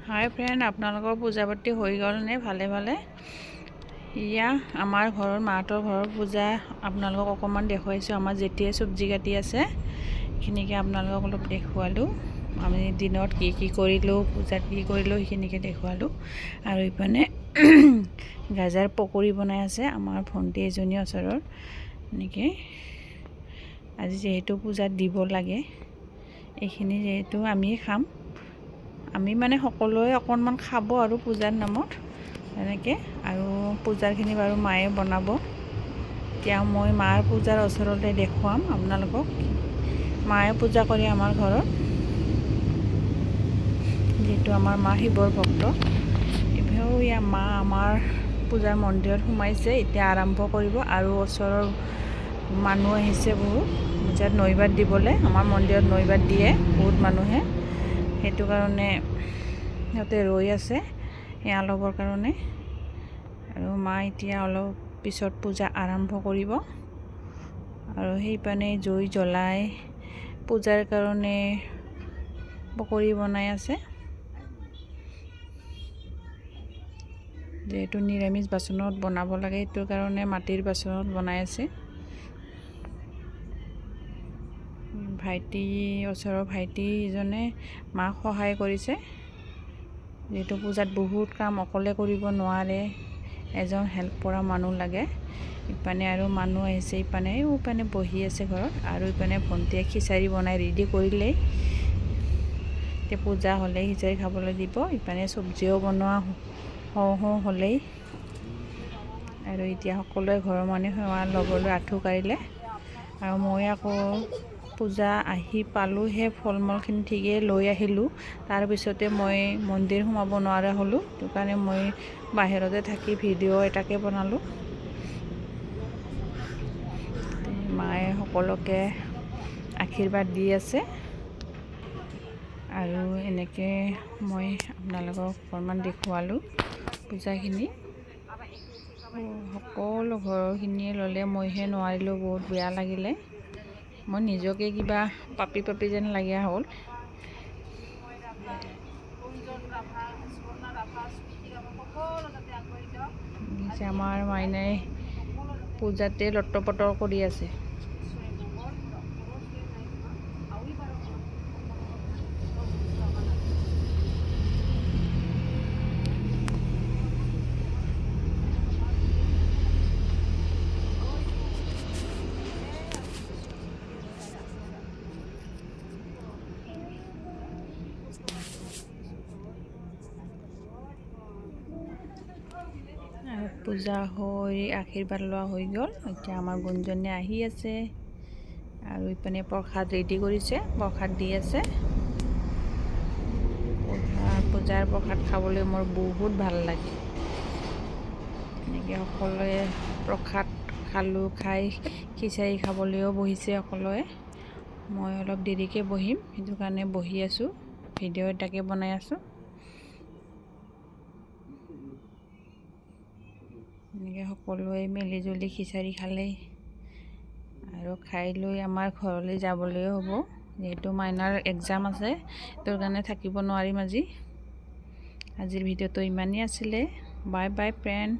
হাই friend, আপোনালোকৰ পূজা পাতি হৈ গ'লনে? ভালে ভালে। ইয়া আমাৰ ঘৰৰ মাহঁতৰ ঘৰৰ পূজা আপোনালোকক অকণমান দেখুৱাইছোঁ। আমাৰ যেতিয়াই চব্জি কাটি আছে সেইখিনিকে আপোনালোকক অলপ দেখুৱালোঁ। আমি দিনত কি কি কৰিলোঁ, পূজাত কি কৰিলোঁ সেইখিনিকে দেখুৱালোঁ। আৰু ইপিনে গাজাৰ পকৰি বনাই আছে আমাৰ ভণ্টি এজনী ওচৰৰ। এনেকৈ আজি যিহেতু পূজাত দিব লাগে, এইখিনি যিহেতু আমি খাম, আমি মানে সকলোৱে অকণমান খাব আৰু পূজাৰ নামত এনেকৈ। আৰু পূজাৰখিনি বাৰু মায়ে বনাব। এতিয়া মই মাৰ পূজাৰ ওচৰতে দেখুৱাম আপোনালোকক। মায়ে পূজা কৰে আমাৰ ঘৰত, যিহেতু আমাৰ মা শিৱৰ ভক্ত। এইভাগেও মা আমাৰ পূজাৰ মন্দিৰত সোমাইছে, এতিয়া আৰম্ভ কৰিব। আৰু ওচৰৰ মানুহ আহিছে বহুত পূজাত নৈবাত দিবলৈ। আমাৰ মন্দিৰত নৈবাত দিয়ে বহুত মানুহে, সেইটো কাৰণে সিহঁতে ৰৈ আছে এয়া ল'বৰ কাৰণে। আৰু মা এতিয়া অলপ পিছত পূজা আৰম্ভ কৰিব। আৰু সেইপানে জুই জ্বলাই পূজাৰ কাৰণে পকৰি বনাই আছে। যিহেতু নিৰামিষ বাচনত বনাব লাগে, সেইটো কাৰণে মাটিৰ বাচনত বনাই আছে। ওচৰৰ ভাইটিজনে মাক সহায় কৰিছে, যিহেতু পূজাত বহুত কাম অকলে কৰিব নোৱাৰে, এজন হেল্প কৰা মানুহ লাগে। ইপানে আৰু মানুহ আহিছে, ইপানে বহি আছে ঘৰত। আৰু ইপানে ভণ্টিয়ে খিচাৰি বনাই ৰেডি কৰিলেই, এতিয়া পূজা হ'লেই খিচাৰি খাবলৈ দিব। ইপানে চব্জিও বনোৱা হওঁ হ'লেই। আৰু এতিয়া সকলোৱে ঘৰৰ মানুহে সেৱা ল'বলৈ আঁঠু কাঢ়িলে। আৰু মই আকৌ পূজা আহি পালোঁ, সেই ফল মূলখিনি ঠিকেই লৈ আহিলোঁ। তাৰপিছতে মই মন্দিৰ সোমাব নোৱাৰা হ'লোঁ, সেইটো কাৰণে মই বাহিৰতে থাকি ভিডিঅ' এটাকে বনালোঁ। মায়ে সকলোকে আশীৰ্বাদ দি আছে। আৰু এনেকৈ মই আপোনালোকক অকণমান দেখুৱালোঁ পূজাখিনি। সকলো ঘৰৰখিনিয়ে ল'লে, মইহে নোৱাৰিলোঁ, বহুত বেয়া লাগিলে। মই নিজকে কিবা পাপি যেন লগা হ'ল। আমাৰ মাইনাই পূজাতে লট্টপটৰ কৰি আছে। পূজা হৈ আশীৰ্বাদ লোৱা হৈ গ'ল। এতিয়া আমাৰ গুণজনে আহি আছে আৰু ইপিনে প্ৰসাদ ৰেডি কৰিছে, প্ৰসাদ দি আছে। পূজাৰ প্ৰসাদ খাবলৈ মোৰ বহুত ভাল লাগে। এনেকৈ সকলোৱে প্ৰসাদ খালোঁ, খাই খিচাৰি খাবলৈও বহিছে সকলোৱে। মই অলপ দেৰিকৈ বহিম, সেইটো কাৰণে বহি আছোঁ, ভিডিঅ' এটাকে বনাই আছোঁ। এনেকৈ সকলোৱে মিলিজুলি খিচাৰি খালেই আৰু খাই লৈ আমাৰ ঘৰলৈ যাবলৈও হ'ব, যিহেতু মাইনাৰ এক্সাম আছে, সেইটো কাৰণে থাকিব নোৱাৰিম আজি। আজিৰ ভিডিঅ'টো ইমানেই আছিলে। Bye bye friend.